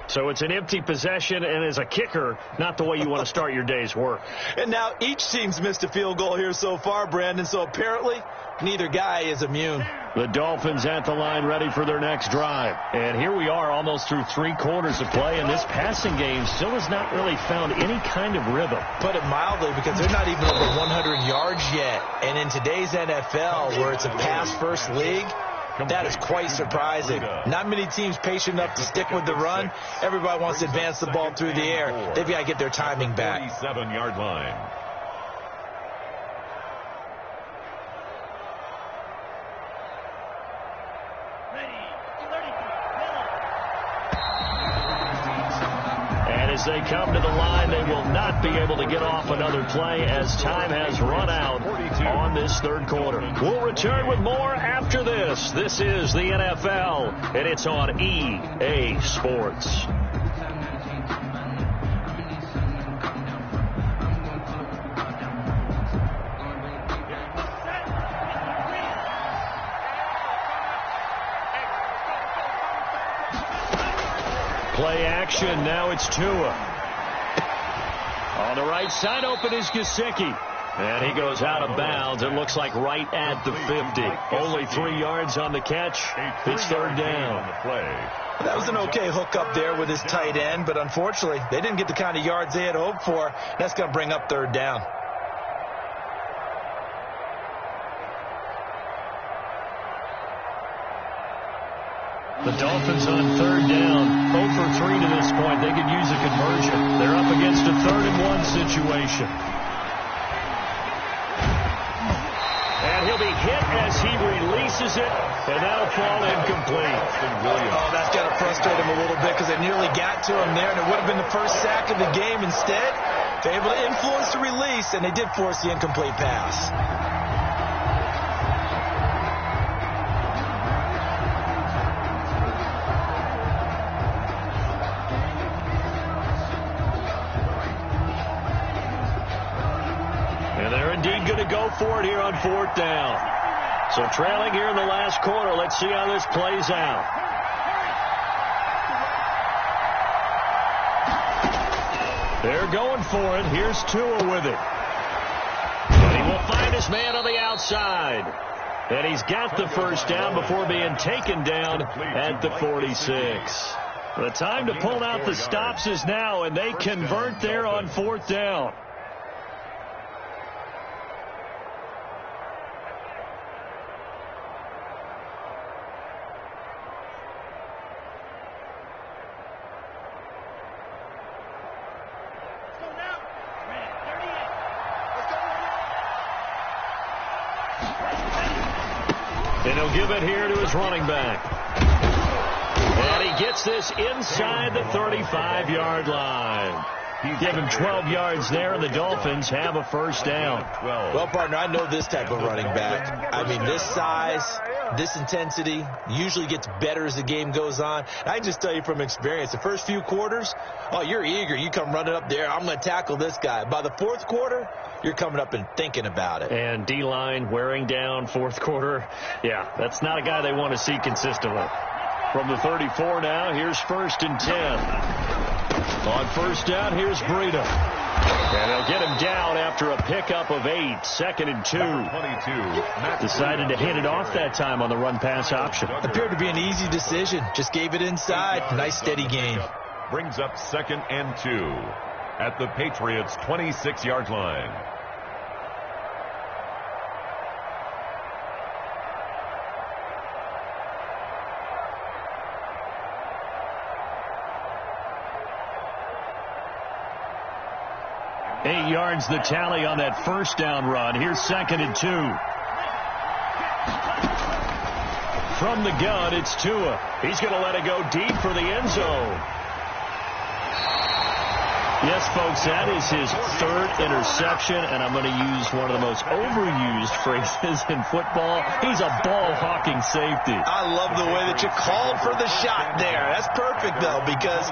So it's an empty possession, and as a kicker, not the way you want to start your day's work. And now each team's missed a field goal here so far, Brandon, so apparently neither guy is immune. The Dolphins at the line ready for their next drive. And here we are almost through 3 quarters of play, and this passing game still has not really found any kind of rhythm. Put it mildly, because they're not even over 100 yards yet. And in today's NFL, where it's a pass-first league, that is quite surprising. Not many teams patient enough to stick with the run. Everybody wants to advance the ball through the air. They've got to get their timing back. 37-yard line. they come to the line. They will not be able to get off another play as time has run out on this third quarter. We'll return with more after this. This is the NFL, and it's on EA Sports. Play action. Now it's Tua. On the right side, open is Gesicki. And he goes out of bounds. It looks like right at the 50. Only 3 yards on the catch. It's third down. That was an okay hookup there with his tight end, but unfortunately, they didn't get the kind of yards they had hoped for. That's going to bring up third down. The Dolphins on third down, 0 for 3 to this point. They could use a conversion. They're up against a 3rd-and-1 situation. And he'll be hit as he releases it, and that'll fall incomplete. Oh, that's got to frustrate him a little bit because they nearly got to him there, and it would have been the first sack of the game. Instead, they're able to influence the release, and they did force the incomplete pass. Indeed going to go for it here on 4th down. So trailing here in the last quarter. Let's see how this plays out. They're going for it. Here's Tua with it. And he will find his man on the outside. And he's got the first down before being taken down at the 46. The time to pull out the stops is now, and they convert there on 4th down. And he'll give it here to his running back. And he gets this inside the 35-yard line. Give him 12 yards there, and the Dolphins have a first down. Well, partner, I know this type of running back. I mean, this size, this intensity usually gets better as the game goes on. I can just tell you from experience, the first few quarters, oh, you're eager. You come running up there, I'm going to tackle this guy. By the 4th quarter, you're coming up and thinking about it. And D-line wearing down 4th quarter. Yeah, that's not a guy they want to see consistently. From the 34 now, here's 1st and 10. On 1st down, here's Breida. And they'll get him down after a pickup of 8. 2nd and 2. 22. Decided to hand it off that time on the run-pass option. Appeared to be an easy decision. Just gave it inside. Nice, steady game. Brings up 2nd and 2 at the Patriots' 26-yard line. Eight yards the tally on that first down run. Here's 2nd and 2. From the gun, it's Tua. He's going to let it go deep for the end zone. Yes, folks, that is his 3rd interception, and I'm going to use one of the most overused phrases in football. He's a ball-hawking safety. I love the way that you called for the shot there. That's perfect, though, because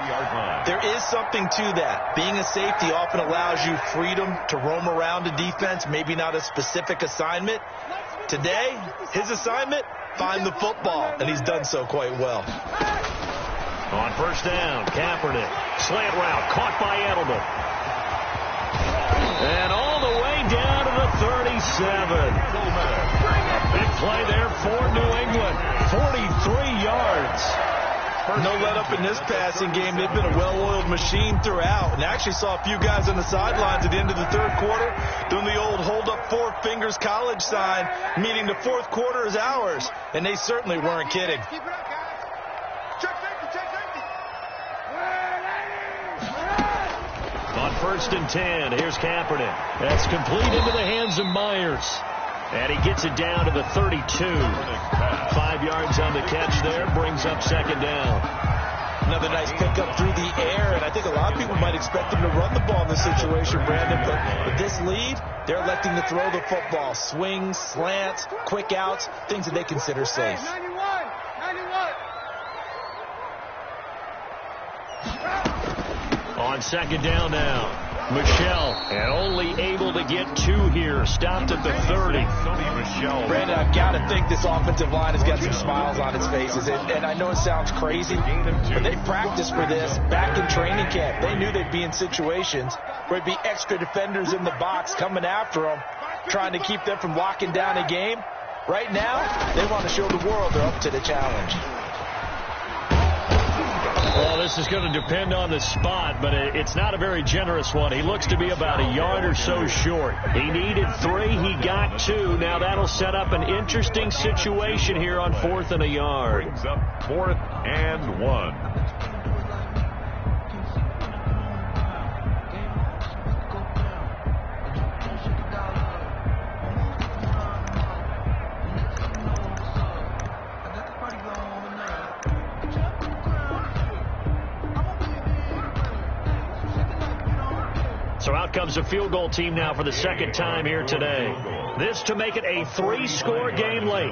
there is something to that. Being a safety often allows you freedom to roam around a defense, maybe not a specific assignment. Today, his assignment, find the football, and he's done so quite well. On 1st down, Kaepernick. Slant route, caught by Edelman. And all the way down to the 37. Big play there for New England. 43 yards. No let up in this passing game. They've been a well-oiled machine throughout. And I actually saw a few guys on the sidelines at the end of the 3rd quarter doing the old hold up 4 fingers college sign, meaning the 4th quarter is ours. And they certainly weren't kidding. On 1st and 10, here's Kaepernick. That's complete into the hands of Myers. And he gets it down to the 32. 5 yards on the catch there, brings up 2nd down. another nice pickup through the air, and I think a lot of people might expect them to run the ball in this situation, Brandon, but with this lead, they're electing to throw the football. Swings, slants, quick outs, things that they consider safe. 91. On second down now. Michelle, and only able to get 2 here. Stopped at the 30. Brandon, I've got to think this offensive line has got some smiles on its faces. And I know it sounds crazy, but they practiced for this back in training camp. They knew they'd be in situations where there'd be extra defenders in the box coming after them, trying to keep them from locking down a game. Right now, they want to show the world they're up to the challenge. Well, this is going to depend on the spot, but it's not a very generous one. He looks to be about a yard or so short. He needed 3. He got 2. Now that'll set up an interesting situation here on 4th and a yard. Brings up 4th and 1. So out comes a field goal team now for the second time here today. This to make it a 3-score game late.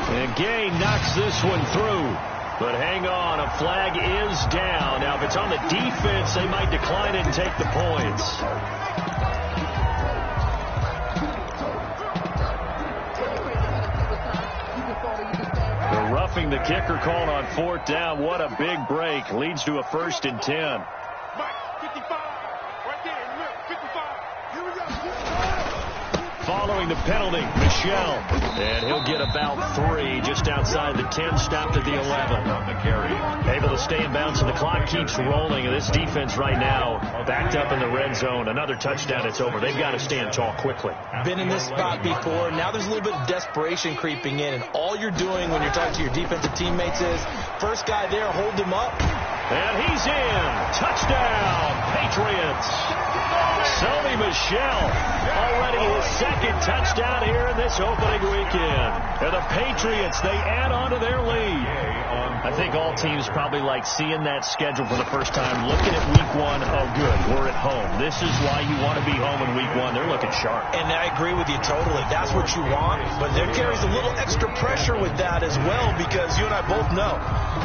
And Gay knocks this one through. But hang on, a flag is down. Now if it's on the defense, they might decline it and take the points. Roughing the kicker called on 4th down. What a big break. Leads to a 1st and 10. Mike, 55. Right there in the middle. 55. Here we go. Following the penalty, Michelle. And he'll get about 3 just outside the 10, stopped at the 11. On the carry. Able to stay in bounds, and the clock keeps rolling. And this defense right now backed up in the red zone. Another touchdown, it's over. They've got to stand tall quickly. Been in this spot before. Now there's a little bit of desperation creeping in, and all you're doing when you're talking to your defensive teammates is, first guy there, hold him up. And he's in. Touchdown, Patriots. Sony Michel, already his 2nd touchdown here in this opening weekend. And the Patriots, they add on to their lead. I think all teams probably like seeing that schedule for the first time, looking at week 1. Oh, good, we're at home. This is why you want to be home in week 1. They're looking sharp. And I agree with you totally. That's what you want. But there carries a little extra pressure with that as well, because you and I both know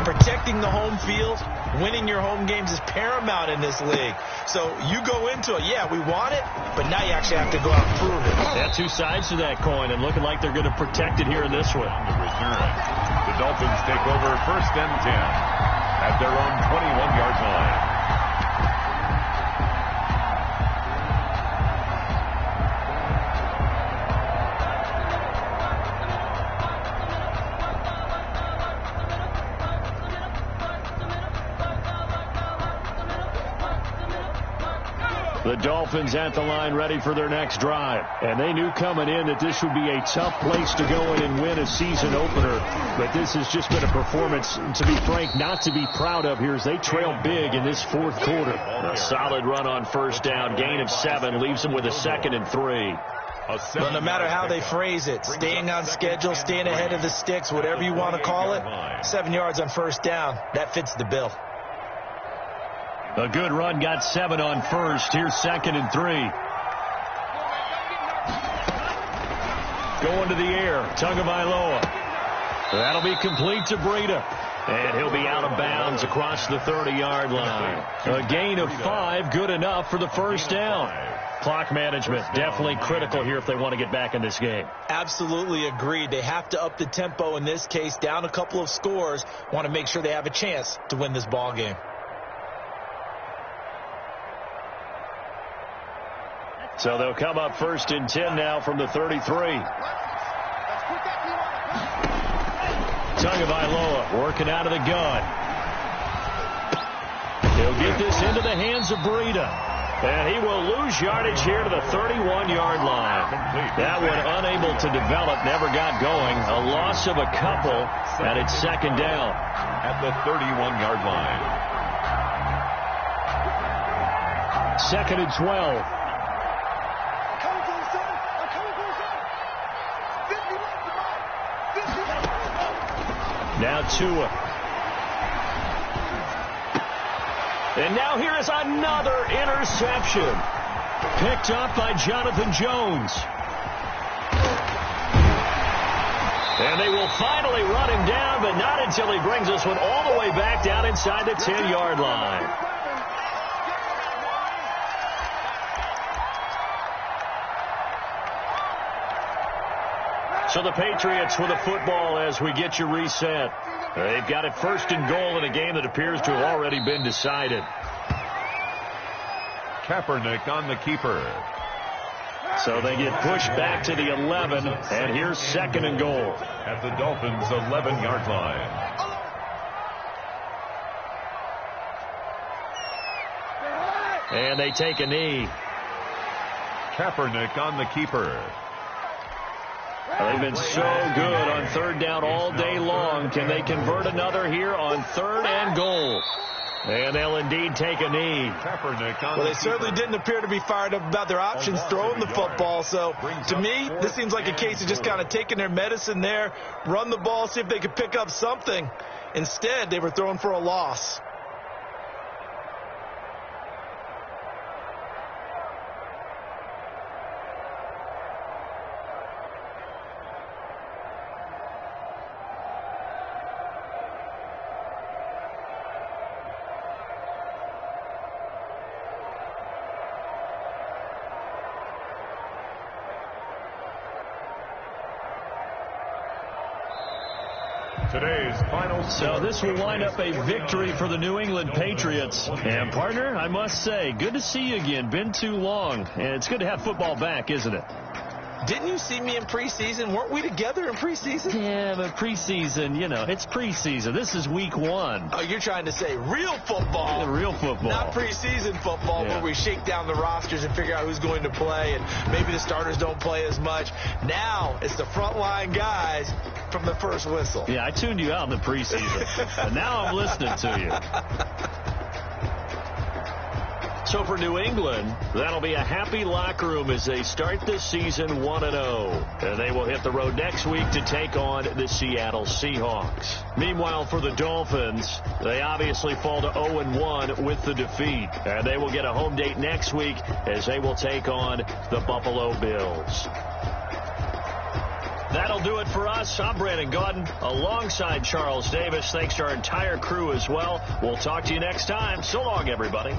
protecting the home field, winning your home games is paramount in this league. So you go into it, yeah, we want it, but now you actually have to go out and prove it. Yeah, 2 sides to that coin, and looking like they're going to protect it here in this one. The Dolphins take over 1st and 10 at their own 21-yard line. The Dolphins at the line ready for their next drive. And they knew coming in that this would be a tough place to go in and win a season opener. But this has just been a performance, to be frank, not to be proud of here as they trail big in this 4th quarter. A solid run on 1st down. Gain of 7 leaves them with a 2nd and 3. But no matter how they phrase it, staying on schedule, staying ahead of the sticks, whatever you want to call it, 7 yards on 1st down, that fits the bill. A good run, got 7 on 1st. Here's 2nd and 3. Going to the air, Tagovailoa. That'll be complete to Breida. And he'll be out of bounds across the 30-yard line. A gain of 5, good enough for the 1st down. Clock management, definitely critical here if they want to get back in this game. Absolutely agreed. They have to up the tempo in this case, down a couple of scores. Want to make sure they have a chance to win this ball game. So they'll come up 1st and 10 now from the 33. Tagovailoa working out of the gun. He'll get this into the hands of Breida. And he will lose yardage here to the 31-yard line. That one unable to develop, never got going. A loss of a couple, and it's 2nd down. At the 31-yard line. 2nd and 12. Now Tua. And now here is another interception. Picked up by Jonathan Jones. And they will finally run him down, but not until he brings this one all the way back down inside the 10-yard line. So the Patriots with a football as we get you reset. They've got it first and goal in a game that appears to have already been decided. Kaepernick on the keeper. So they get pushed back to the 11, and here's second and goal. At the Dolphins' 11-yard line. And they take a knee. Kaepernick on the keeper. They've been so good on third down all day long. Can they convert another here on third and goal? And they'll indeed take a knee. Well, they certainly didn't appear to be fired up about their options throwing the football. So, to me, this seems like a case of just kind of taking their medicine there, run the ball, see if they could pick up something. Instead, they were throwing for a loss. Today's final score. So this will wind up a victory for the New England Patriots. And, partner, I must say, good to see you again. Been too long. And it's good to have football back, isn't it? Didn't you see me in preseason? Weren't we together in preseason? Yeah, but preseason, you know, it's preseason. This is week one. Oh, you're trying to say real football. Yeah, real football. Not preseason football where we shake down the rosters and figure out who's going to play, and maybe the starters don't play as much. Now it's the frontline guys from the first whistle. Yeah, I tuned you out in the preseason. But now I'm listening to you. So for New England, that'll be a happy locker room as they start this season 1-0. And they will hit the road next week to take on the Seattle Seahawks. Meanwhile, for the Dolphins, they obviously fall to 0-1 with the defeat. And they will get a home date next week as they will take on the Buffalo Bills. That'll do it for us. I'm Brandon Gaudin alongside Charles Davis. Thanks to our entire crew as well. We'll talk to you next time. So long, everybody.